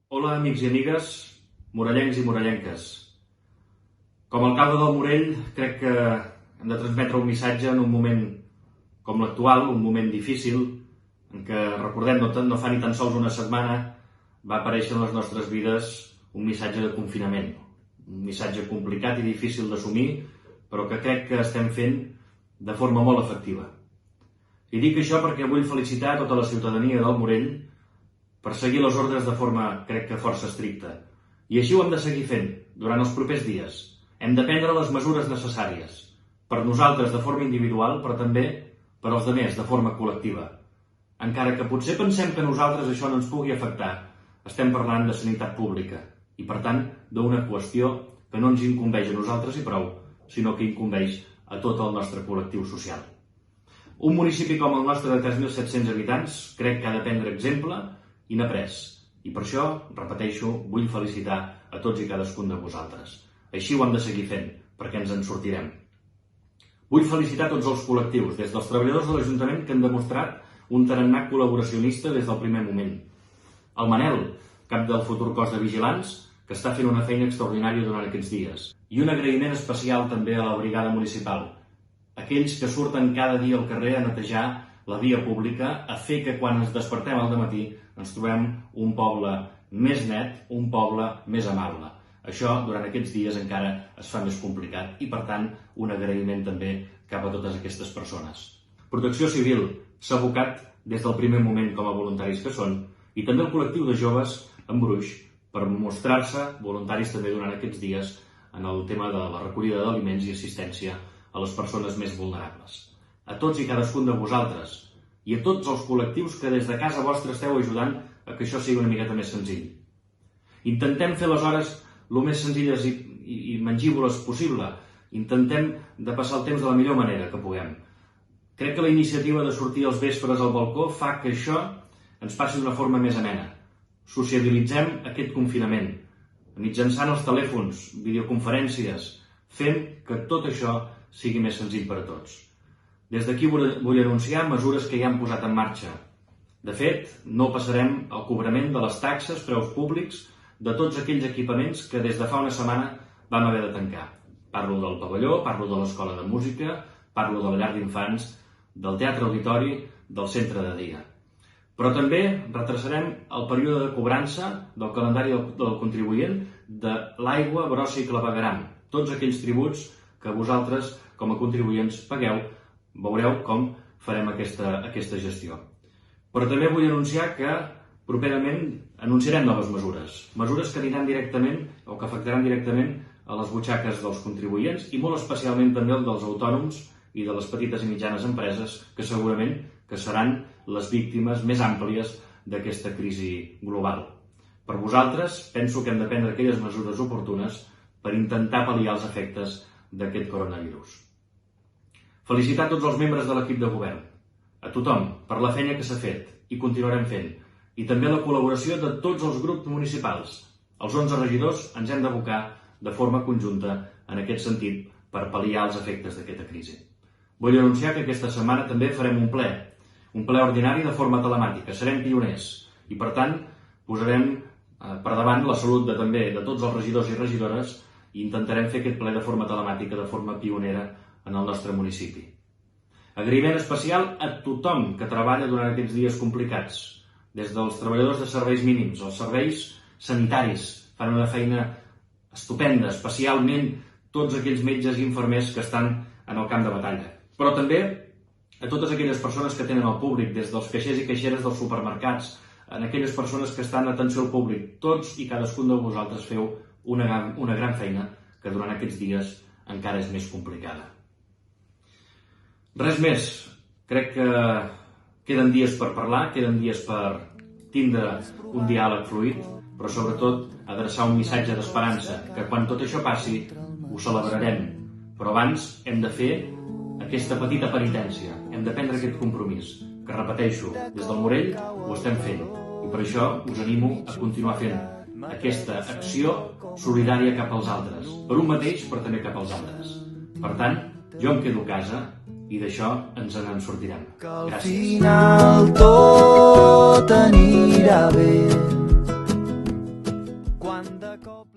Hola, amics i amigues, morellencs i morellenques. Com a alcalde del Morell, crec que hem de transmetre un missatge en un moment com l'actual, un moment difícil, en què, recordem, no fa ni tan sols una setmana va aparèixer en les nostres vides un missatge de confinament. Un missatge complicat i difícil d'assumir, però que crec que estem fent de forma molt efectiva. I dic això perquè vull felicitar tota la ciutadania del Morell per seguir les ordres de forma, crec que, força estricta. I així ho hem de seguir fent durant els propers dies. Hem de prendre les mesures necessàries, per nosaltres de forma individual, però també per als altres de forma col·lectiva. Encara que potser pensem que a nosaltres això no ens pugui afectar, estem parlant de sanitat pública i, per tant, d'una qüestió que no ens incumbeix a nosaltres i prou, sinó que incumbeix a tot el nostre col·lectiu social. Un municipi com el nostre de 3.700 habitants crec que ha de prendre exemple i n'ha pres. I per això, repeteixo, vull felicitar a tots i cadascun de vosaltres. Així ho hem de seguir fent, perquè ens en sortirem. Vull felicitar tots els col·lectius, des dels treballadors de l'Ajuntament que han demostrat un tarannà col·laboracionista des del primer moment. El Manel, cap del futur cos de vigilants, que està fent una feina extraordinària durant aquests dies. I un agraïment especial també a la brigada municipal, aquells que surten cada dia al carrer a netejar la via pública, a fer que quan ens despertem al dematí ens trobem un poble més net, un poble més amable. Això, durant aquests dies, encara es fa més complicat i, per tant, un agraïment també cap a totes aquestes persones. Protecció Civil s'ha abocat des del primer moment com a voluntaris que són i també el col·lectiu de joves en Bruix per mostrar-se voluntaris també durant aquests dies en el tema de la recollida d'aliments i assistència a les persones més vulnerables. A tots i cadascun de vosaltres i a tots els col·lectius que des de casa vostra esteu ajudant a que això sigui una miqueta més senzill. Intentem fer les hores el més senzilles i mengívoles possible. Intentem de passar el temps de la millor manera que puguem. Crec que la iniciativa de sortir als vespres al balcó fa que això ens passi d'una forma més amena. Sociabilitzem aquest confinament. Mitjançant els telèfons, videoconferències, fem que tot això sigui més senzill per a tots. Des d'aquí vull anunciar mesures que ja hem posat en marxa. De fet, no passarem al cobrament de les taxes, preus públics, de tots aquells equipaments que des de fa una setmana vam haver de tancar. Parlo del pavelló, parlo de l'escola de música, parlo de la llar d'infants, del teatre auditori, del centre de dia. Però també retrasarem el període de cobrança del calendari del contribuent de l'aigua, brossa i clavegueram. Tots aquells tributs que vosaltres, com a contribuents, pagueu. Veureu com farem aquesta gestió. Però també vull anunciar que properament anunciarem noves mesures. Mesures que aniran directament o que afectaran directament a les butxaques dels contribuents i molt especialment també el dels autònoms i de les petites i mitjanes empreses que segurament que seran les víctimes més àmplies d'aquesta crisi global. Per vosaltres, penso que hem de prendre aquelles mesures oportunes per intentar pal·liar els efectes d'aquest coronavirus. Felicitar tots els membres de l'equip de govern, a tothom, per la feina que s'ha fet i continuarem fent, i també la col·laboració de tots els grups municipals. Els 11 regidors ens hem d'abocar de forma conjunta en aquest sentit per pal·liar els efectes d'aquesta crisi. Vull anunciar que aquesta setmana també farem un ple ordinari de forma telemàtica. Serem pioners i, per tant, posarem per davant la salut també de tots els regidors i regidores i intentarem fer aquest ple de forma telemàtica, de forma pionera en el nostre municipi. Agraïment especial a tothom que treballa durant aquests dies complicats, des dels treballadors de serveis mínims, els serveis sanitaris, fan una feina estupenda, especialment tots aquells metges i infermers que estan en el camp de batalla. Però també a totes aquelles persones que tenen el públic, des dels caixers i caixeres dels supermercats, en aquelles persones que estan a atenció al públic, tots i cadascun de vosaltres feu una gran feina que durant aquests dies encara és més complicada. Res més. Crec que queden dies per parlar, queden dies per tindre un diàleg fluid, però sobretot adreçar un missatge d'esperança, que quan tot això passi ho celebrarem. Però abans hem de fer aquesta petita penitència, hem de prendre aquest compromís, que repeteixo, des del Morell ho estem fent. I per això us animo a continuar fent aquesta acció solidària cap als altres, per un mateix però també cap als altres. Per tant, jo em quedo a casa i d'això ens en sortirem. Gràcies. Al final tot anirà bé. quan de cop